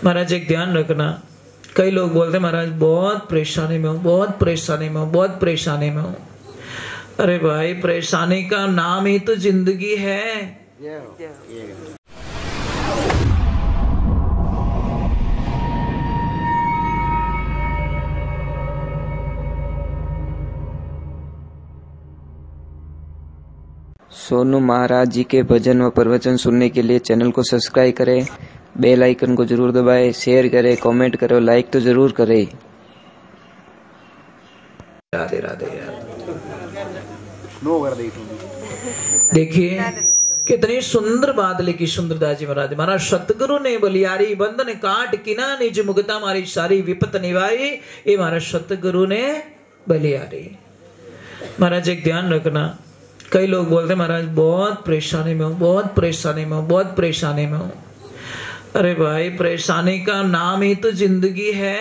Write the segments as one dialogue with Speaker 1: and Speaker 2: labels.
Speaker 1: महाराज एक ध्यान रखना, कई लोग बोलते महाराज बहुत परेशानी में हूं, बहुत परेशानी में हूं, बहुत परेशानी में हूं। अरे भाई परेशानी का नाम ही तो जिंदगी है।
Speaker 2: सोनू महाराज जी के भजन व प्रवचन सुनने के लिए चैनल को सब्सक्राइब करें, बेल आइकन को जरूर दबाएं, शेयर करें, कमेंट करें, लाइक तो जरूर करें।
Speaker 1: राधे राधे यार। देखिए कितनी सुंदर बात लिखी सुंदरदास जी महाराज। महाराज सतगुरु ने बलियारी बंधन काट किना, निज मुगता मारी सारी विपत निवारी। ये महाराज सतगुरु ने बलियारी। महाराज एक ध्यान रखना, कई लोग बोलते महाराज बहुत परेशानी में हूं, बहुत परेशानी में हूं, बहुत परेशानी में हूं। अरे भाई परेशानी का नाम ही तो जिंदगी है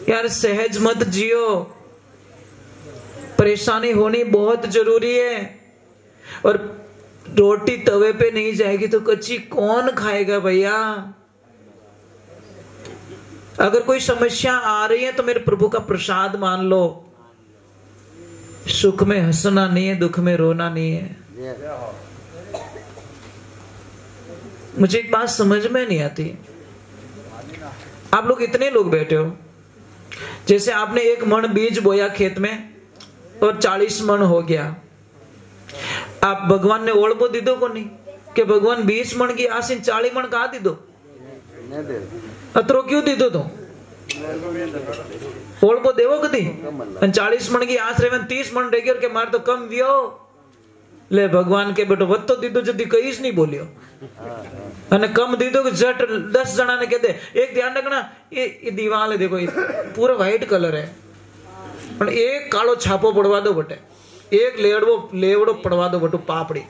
Speaker 1: यार। सहज मत जियो, परेशानी होनी बहुत जरूरी है। और रोटी तवे पे नहीं जाएगी तो कच्ची कौन खाएगा भैया। अगर कोई समस्या आ रही है तो मेरे प्रभु का प्रसाद मान लो। सुख में हंसना नहीं है, दुख में रोना नहीं है। मुझे एक बात समझ में नहीं आती, आप लोग इतने लोग बैठे हो, जैसे आपने 1 मन बीज बोया खेत में और 40 मन हो गया। आप भगवान ने ओळबो दीदो को नहीं कि भगवान 20 मन की आसीन 40 मन कहा दीदो, अतरो क्यों दीदो तो ओळबो देवो कदी। 40 मन की आस रहे 30 मन रह गया के मार तो कम वियो ले भगवान के बेटो वत्तो दीदो जदी कईस नहीं बोलियो अने कम दीदो कि जट 10 जना ने कहते। एक ध्यान रखना, ये दीवाल है देखो, ये पूरा व्हाइट कलर है, पर एक कालो छापो पड़वा दो बटे, एक लेवड़ो पड़वा दो बटू पापड़ी।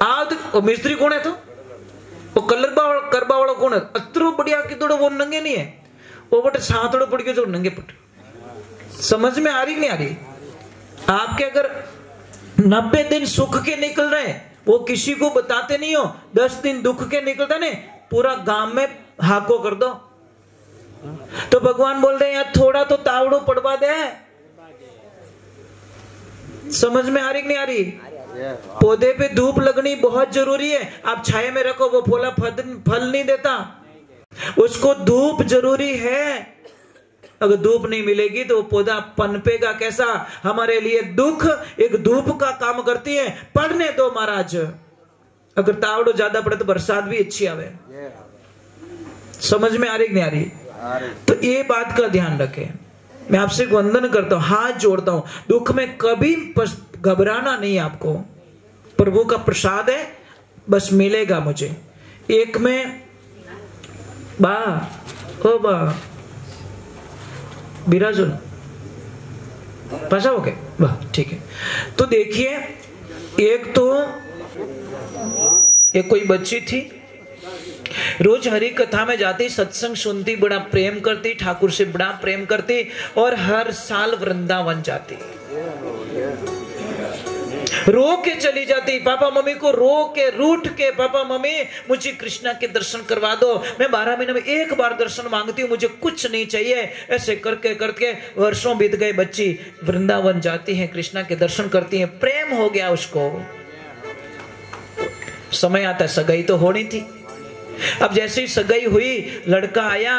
Speaker 1: आज मिस्त्री कौन है तो वो कलर करबा वाला कौन है? अतरो बढ़िया कितोड़ो वो नंगे नहीं है, वो बटे सातड़ो पड़ गए जो नंगे पट। समझ में आ रही नहीं आ रही? आपके अगर 90 दिन सुख के निकल रहे हैं, वो किसी को बताते नहीं हो, 10 दिन दुख के निकलता नहीं, पूरा गांव में हाको कर दो। तो भगवान बोल रहे हैं यार थोड़ा तो तावड़ो पड़वा दे। समझ में आ रही नहीं आ रही? पौधे पे धूप लगनी बहुत जरूरी है। आप छाये में रखो, वो फूला फल नहीं देता, उसको धूप जरूरी है। अगर धूप नहीं मिलेगी तो वो पौधा पनपेगा कैसा? हमारे लिए दुख एक धूप का काम करती है। पढ़ने दो महाराज, अगर तावड़ो ज्यादा पड़े तो बरसात भी अच्छी आवे। समझ में आ रही नहीं आ रही? तो ये बात का ध्यान रखें। मैं आपसे वंदन करता हूं, हाथ जोड़ता हूं, दुख में कभी घबराना नहीं। आपको प्रभु का प्रसाद है, बस मिलेगा मुझे। एक में बा ओ बा बिराजो पैसा हो गए वाह ठीक है। तो देखिए, एक तो एक कोई बच्ची थी, रोज हरि कथा में जाती, सत्संग सुनती, बड़ा प्रेम करती, ठाकुर से बड़ा प्रेम करती, और हर साल वृंदावन जाती। रो के चली जाती, पापा मम्मी को रो के रूठ के, पापा मम्मी मुझे कृष्णा के दर्शन करवा दो, मैं 12 महीने में एक बार दर्शन मांगती हूँ, मुझे कुछ नहीं चाहिए। ऐसे करके करके वर्षों बीत गए। बच्ची वृंदावन जाती है, कृष्णा के दर्शन करती है, प्रेम हो गया उसको। समय आता सगाई तो होनी थी। अब जैसे ही सगाई हुई, लड़का आया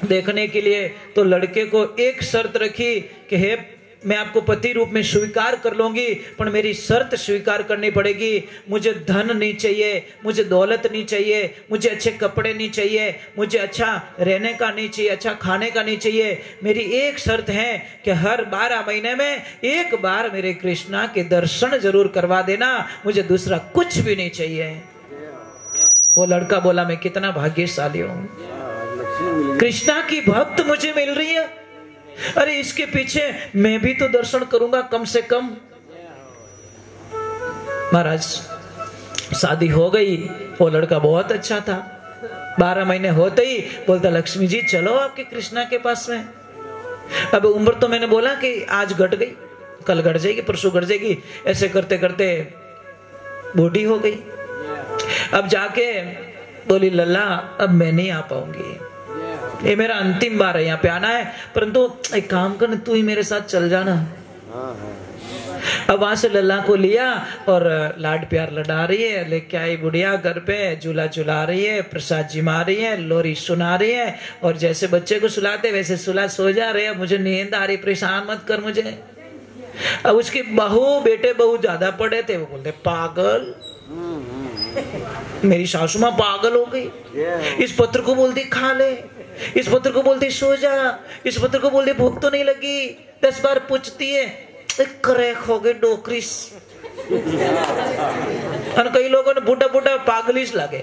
Speaker 1: देखने के लिए, तो लड़के को एक शर्त रखी कि हे मैं आपको पति रूप में स्वीकार कर लूंगी, पर मेरी शर्त स्वीकार करनी पड़ेगी। मुझे धन नहीं चाहिए, मुझे दौलत नहीं चाहिए, मुझे अच्छे कपड़े नहीं चाहिए, मुझे अच्छा रहने का नहीं चाहिए, अच्छा खाने का नहीं चाहिए। मेरी एक शर्त है कि हर 12 महीने में एक बार मेरे कृष्णा के दर्शन जरूर करवा देना, मुझे दूसरा कुछ भी नहीं चाहिए। वो लड़का बोला मैं कितना भाग्यशाली हूं, कृष्णा की भक्त मुझे मिल रही है। अरे इसके पीछे मैं भी तो दर्शन करूंगा कम से कम। महाराज शादी हो गई, वो लड़का बहुत अच्छा था। 12 महीने होते ही बोलता लक्ष्मी जी चलो आपके कृष्णा के पास में। अब उम्र तो मैंने बोला कि आज घट गई, कल घट जाएगी, परसों घट जाएगी, ऐसे करते करते बूढ़ी हो गई। अब जाके बोली लल्ला अब मैं नहीं आ पाऊंगी, ये मेरा अंतिम बार है यहाँ पे आना है, परंतु एक काम कर तू ही मेरे साथ चल जाना। अब वहां से लल्ला को लिया और लाड प्यार लड़ा रही है, लेके आई बुढ़िया घर पे, झूला झुला रही है, प्रसाद जिमा रही है, लोरी सुना रही है, और जैसे बच्चे को सुलाते वैसे सुला, सो जा रहे, मुझे नींद आ रही, परेशान मत कर मुझे। अब उसकी बहू बेटे बहू ज्यादा पड़े थे, वो बोलते पागल, मेरी सासू माँ पागल हो गई, इस पत्र को बोलती खा ले, इस पत्र को बोलती सो जा, इस पत्र को बोलती भूख तो नहीं लगी, 10 बार पूछती है, क्रैक हो गई डोकरी। और कई लोगों ने बूढ़ा बूढ़ा पागलिश लगे।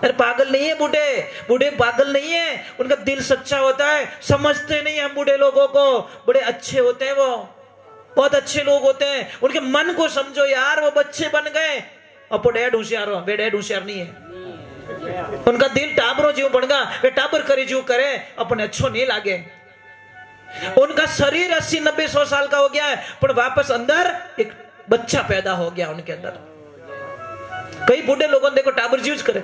Speaker 1: अरे पागल नहीं है बूढ़े, बूढ़े पागल नहीं है, उनका दिल सच्चा होता है, समझते नहीं हम बूढ़े लोगों को, बड़े अच्छे होते हैं, वो बहुत अच्छे लोग होते हैं, उनके मन को समझो यार, वो बच्चे बन गए। और डैड होशियार हो, वे डैड होशियार नहीं है, उनका दिल टाबरो जीव बन गया, वे टाबर करे जीव करे, अपने अच्छो नहीं लागे। उनका शरीर 80-90-100 साल का हो गया है, पर वापस अंदर एक बच्चा पैदा हो गया उनके अंदर। कई बूढ़े लोगों देखो टाबर यूज करे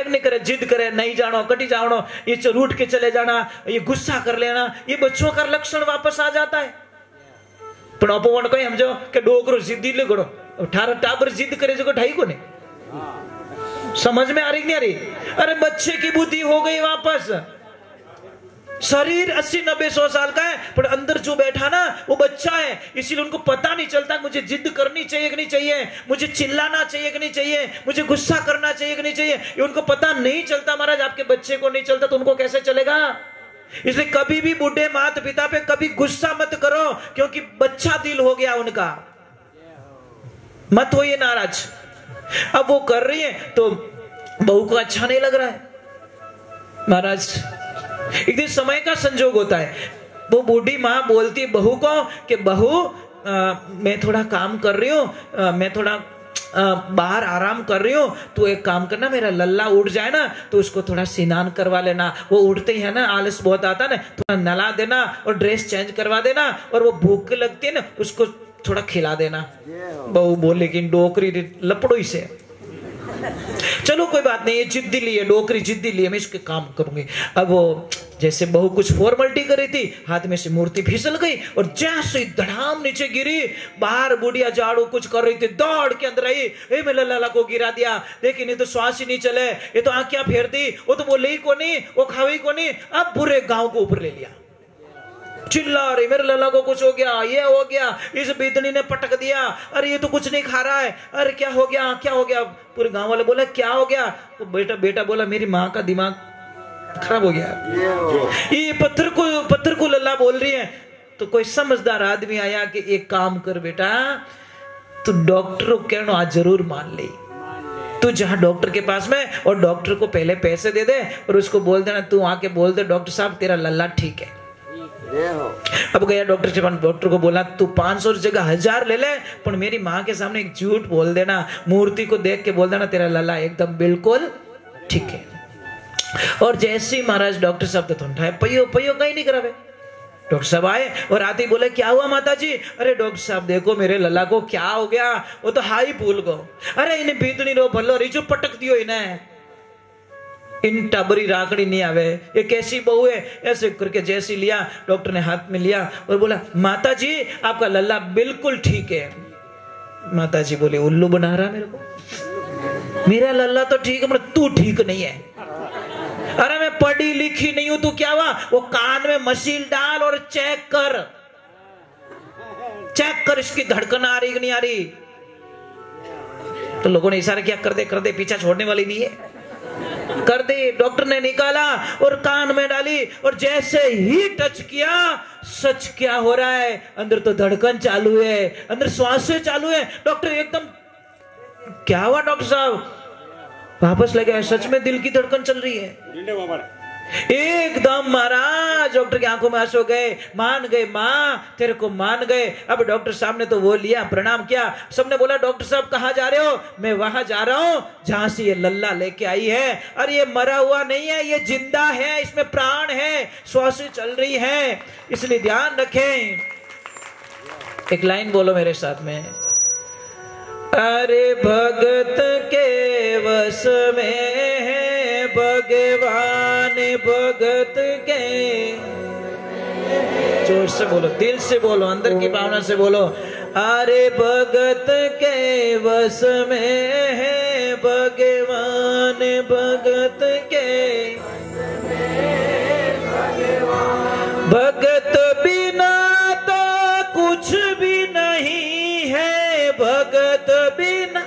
Speaker 1: नहीं करे, जिद करे, नहीं जानो कटी जानो, ये रूठ के चले जाना, ये गुस्सा कर लेना, ये बच्चों का लक्षण वापस आ जाता है। पर अपवन कहीं समझो कि डोकरो जिद्दी ले गड़ो, 18 टाबर जिद करे जो ढाई को नहीं समझ में आ रही नहीं आ रही। अरे बच्चे की बुद्धि हो गई वापस, शरीर 80-90-100 साल का है, पर अंदर जो बैठा ना वो बच्चा है, इसीलिए उनको पता नहीं चलता मुझे जिद करनी चाहिए कि नहीं चाहिए, मुझे चिल्लाना चाहिए कि नहीं चाहिए, मुझे गुस्सा करना चाहिए कि नहीं चाहिए, ये उनको पता नहीं चलता। महाराज आपके बच्चे को नहीं चलता तो उनको कैसे चलेगा? इसलिए कभी भी बूढ़े माता पिता पे कभी गुस्सा मत करो, क्योंकि बच्चा दिल हो गया उनका, मत होइए नाराज। अब वो कर रही है तो बहू को अच्छा नहीं लग रहा है। महाराज एक दिन समय का संजोग होता है, वो बूढ़ी माँ बोलती है बहू को कि बहू मैं थोड़ा काम कर रही हूँ, मैं थोड़ा बाहर आराम कर रही हूँ, तो एक काम करना, मेरा लल्ला उठ जाए ना तो उसको थोड़ा स्नान करवा लेना, वो उठते ही है ना आलस बहुत आता है ना, थोड़ा नला देना और ड्रेस चेंज करवा देना, और वो भूख लगती है ना उसको थोड़ा खिला देना। बहू बोले लेकिन डोकरी लपड़ोई से, चलो कोई बात नहीं, ये जिद्दी लिए, डोकरी जिद्दी लिए, मैं इसके काम करूंगी। अब वो जैसे बहू कुछ फॉर्मेलिटी कर रही थी, हाथ में से मूर्ति फिसल गई और जैसे धड़ाम नीचे गिरी, बाहर बुढ़िया झाड़ू कुछ कर रही थी, दौड़ के अंदर आई, मैं लल्ला को गिरा दिया, लेकिन ये तो श्वास ही नहीं चले, ये तो आंखियां फेर दी, वो तो बोले ही को नहीं, वो खावी को नहीं। अब पूरे गांव को ऊपर ले लिया, चिल्ला रही मेरे लल्ला को कुछ हो गया, ये हो गया, इस बेदनी ने पटक दिया, अरे ये तो कुछ नहीं खा रहा है, अरे क्या हो गया क्या हो गया। पूरे गांव वाले बोला क्या हो गया, तो बेटा बोला मेरी माँ का दिमाग खराब हो गया। ये पत्थर को लल्ला बोल रही है। तो कोई समझदार आदमी आया कि एक काम कर बेटा, तू डॉक्टर को कहना आज जरूर मान ले, तू जहां डॉक्टर के पास में, और डॉक्टर को पहले पैसे दे दे और उसको बोल देना, तू आके बोल दे डॉक्टर साहब तेरा लल्ला ठीक है। अब गया डॉक्टर के पास, डॉक्टर को बोला तू 500 की जगह 1000 ले ले, पर मेरी माँ के सामने एक झूठ बोल देना, मूर्ति को देख के बोल देना तेरा लल्ला एकदम बिल्कुल ठीक है। और जैसे ही महाराज डॉक्टर साहब तो उठाए, पयो कहीं नहीं करावे। डॉक्टर साहब आए और आते ही बोले क्या हुआ माता जी? अरे डॉक्टर साहब देखो मेरे लल्ला को क्या हो गया, वो तो हाई भूल गो, अरे इन्हें बीतनी रो भलो रिचो पटक दियो इन्हें, इन टाबरी राकड़ी नहीं आवे, ये कैसी बहू है। ऐसे करके जैसे लिया, डॉक्टर ने हाथ में लिया और बोला माता जी आपका लल्ला बिल्कुल ठीक है। माता जी बोले उल्लू बना रहा मेरे को, मेरा लल्ला तो ठीक है, मतलब तू ठीक नहीं है। अरे मैं पढ़ी लिखी नहीं हूं, तू क्या हुआ, वो कान में मशीन डाल और चेक कर इसकी धड़कन आ रही कि नहीं आ रही। तो लोगों ने इशारा किया कर दे, पीछा छोड़ने वाली नहीं है, कर दे। डॉक्टर ने निकाला और कान में डाली, और जैसे ही टच किया, सच क्या हो रहा है, अंदर तो धड़कन चालू है, अंदर श्वासें चालू है। डॉक्टर एकदम क्या हुआ डॉक्टर साहब, वापस लगे, सच में दिल की धड़कन चल रही है एकदम। महाराज डॉक्टर की आंखों में आंसू गए, मान गए माँ तेरे को मान गए। अब डॉक्टर साहब ने तो वो लिया, प्रणाम किया, सबने बोला डॉक्टर साहब कहाँ जा रहे हो? मैं वहां जा रहा हूं जहां से ये लल्ला लेके आई है। अरे ये मरा हुआ नहीं है, ये जिंदा है, इसमें प्राण है, श्वासें चल रही है, इसलिए ध्यान रखें। एक लाइन बोलो मेरे साथ में, अरे भगत के वश में है भगवान भगत के। जोर से बोलो, दिल से बोलो, अंदर की भावना से बोलो। अरे भगत के वश में है भगवान भगत के। भगत बिना तो कुछ भी नहीं है, भगत बिना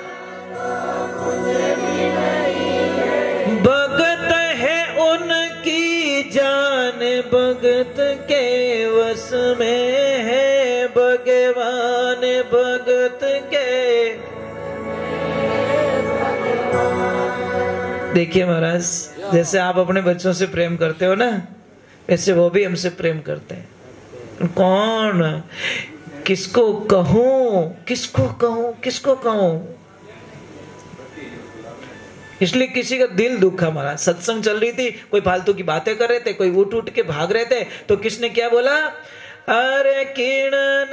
Speaker 1: भगत है उनकी जान, भगत के वश में है भगवान भगत के। देखिए महाराज, जैसे आप अपने बच्चों से प्रेम करते हो ना, ऐसे वो भी हमसे प्रेम करते हैं। कौन, किसको कहूं, किसको कहूं, किसको कहूं। इसलिए किसी का दिल दुखा। हमारा सत्संग चल रही थी, कोई फालतू की बातें कर रहे थे, कोई उठ उठ के भाग रहे थे, तो किसने क्या बोला, अरे किरण